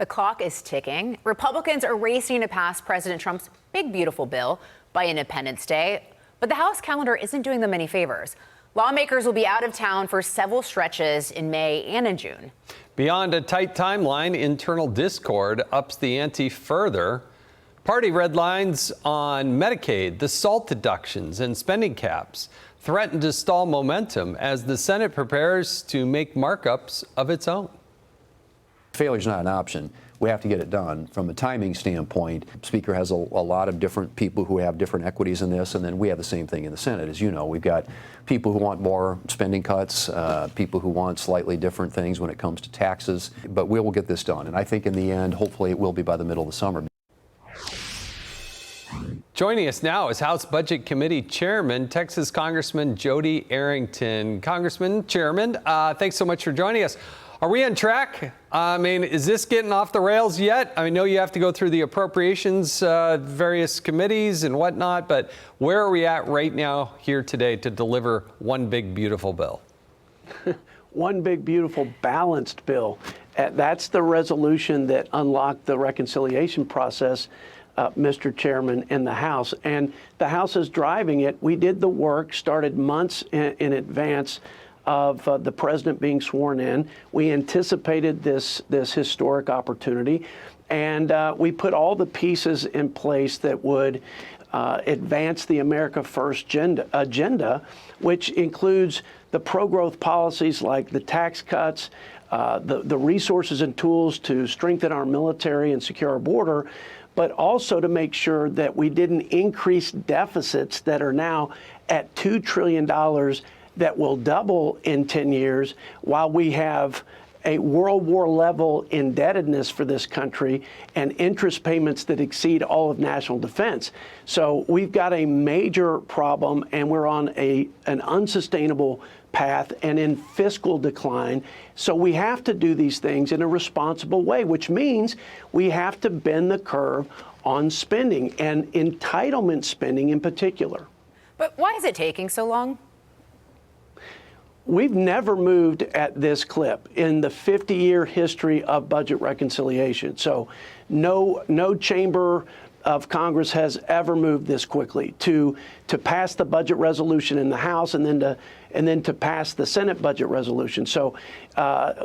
The clock is ticking. Republicans are racing to pass President Trump's big, beautiful bill by Independence Day. But the House calendar isn't doing them any favors. Lawmakers will be out of town for several stretches in May and in June. Beyond a tight timeline, internal discord ups the ante further. Party red lines on Medicaid, the SALT deductions, and spending caps threaten to stall momentum as the Senate prepares to make markups of its own. Failure is not an option. We have to get it done. From a timing standpoint, the Speaker has a lot of different people who have different equities in this, and then we have the same thing in the Senate. As you know, we've got people who want more spending cuts, people who want slightly different things when it comes to taxes, but we will get this done. And I think in the end, hopefully it will be by the middle of the summer. Joining us now is House Budget Committee Chairman, Texas Congressman Jody Arrington. Congressman, Chairman, thanks so much for joining us. Are we on track? I mean, is this getting off the rails yet? I know you have to go through the appropriations, various committees and whatnot, but where are we at right now here today to deliver one big, beautiful bill? One big, beautiful, balanced bill. That's the resolution that unlocked the reconciliation process, Mr. Chairman, in the House. And the House is driving it. We did the work, started months in advance of the president being sworn in. We anticipated this historic opportunity, and we put all the pieces in place that would advance the America First agenda, which includes the pro-growth policies like the tax cuts, the resources and tools to strengthen our military and secure our border, but also to make sure that we didn't increase deficits that are now at $2 trillion that will double in 10 years while we have a World War level indebtedness for this country and interest payments that exceed all of national defense. So we've got a major problem, and we're on an unsustainable path and in fiscal decline. So we have to do these things in a responsible way, which means we have to bend the curve on spending and entitlement spending in particular. But why is it taking so long? We've never moved at this clip in the 50-year history of budget reconciliation. So no chamber of Congress has ever moved this quickly to pass the budget resolution in the House and then to pass the Senate budget resolution. So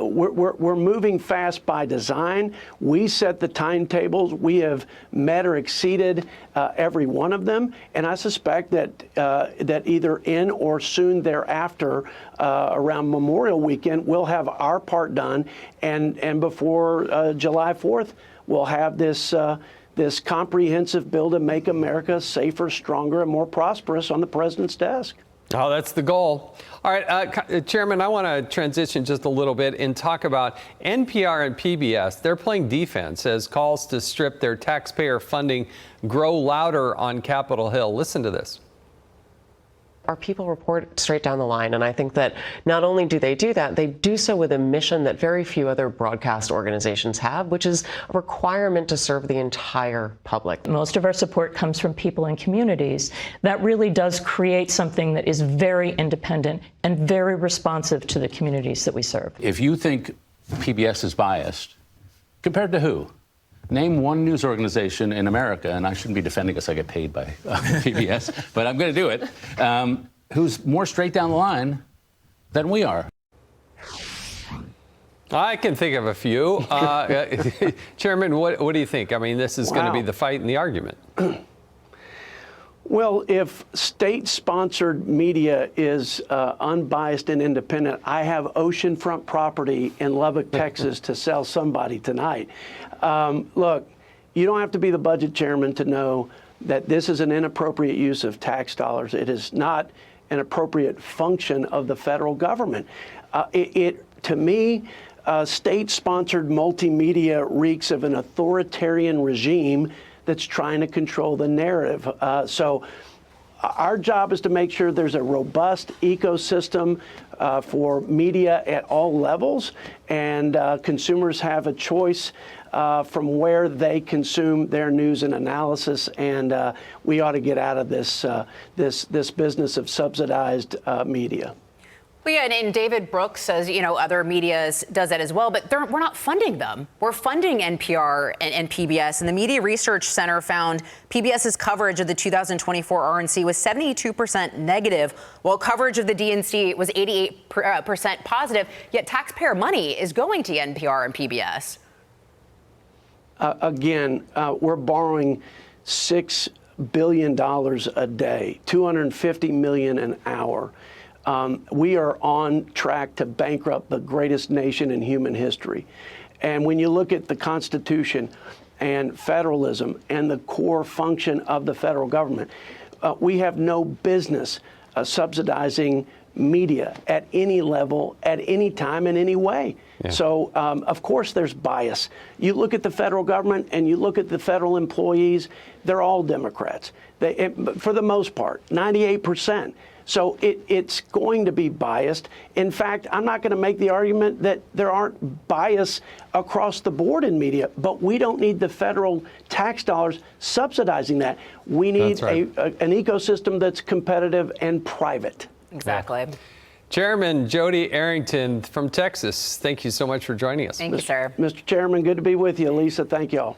we're moving fast by design. We set the timetables. We have met or exceeded every one of them, and I suspect that either in or soon thereafter, around Memorial Weekend, we'll have our part done, and before July 4th, we'll have this comprehensive bill to make America safer, stronger, and more prosperous on the president's desk. Oh, that's the goal. All right, Chairman, I want to transition just a little bit and talk about NPR and PBS. They're playing defense as calls to strip their taxpayer funding grow louder on Capitol Hill. Listen to this. Our people report straight down the line, and I think that not only do they do that, they do so with a mission that very few other broadcast organizations have, which is a requirement to serve the entire public. Most of our support comes from people in communities. That really does create something that is very independent and very responsive to the communities that we serve. If you think PBS is biased, compared to who? Name one news organization in America, and I shouldn't be defending us, I get paid by PBS, but I'm going to do it, who's more straight down the line than we are. I can think of a few. Chairman, what do you think? I mean, this is going to be the fight and the argument. Well, if state-sponsored media is unbiased and independent, I have oceanfront property in Lubbock, Texas to sell somebody tonight. Look, you don't have to be the budget chairman to know that this is an inappropriate use of tax dollars. It is not an appropriate function of the federal government. To me, state-sponsored multimedia reeks of an authoritarian regime that's trying to control the narrative. So our job is to make sure there's a robust ecosystem for media at all levels, and consumers have a choice from where they consume their news and analysis, and we ought to get out of this business of subsidized media. Well, yeah, and David Brooks says, other media does that as well, but we're not funding them. We're funding NPR and PBS. And the Media Research Center found PBS's coverage of the 2024 RNC was 72% negative, while coverage of the DNC was 88% positive. Yet taxpayer money is going to NPR and PBS. Again, we're borrowing $6 billion a day, $250 million an hour. We are on track to bankrupt the greatest nation in human history. And when you look at the Constitution and federalism and the core function of the federal government, we have no business subsidizing media at any level, at any time, in any way. Yeah. So, of course, there's bias. You look at the federal government and you look at the federal employees, they're all Democrats. For the most part, 98%. So it's going to be biased. In fact, I'm not going to make the argument that there aren't bias across the board in media, but we don't need the federal tax dollars subsidizing that. We need an ecosystem that's competitive and private. Exactly. Yeah. Chairman Jody Arrington from Texas, thank you so much for joining us. Thank you, sir. Mr. Chairman, good to be with you. Lisa, thank y'all.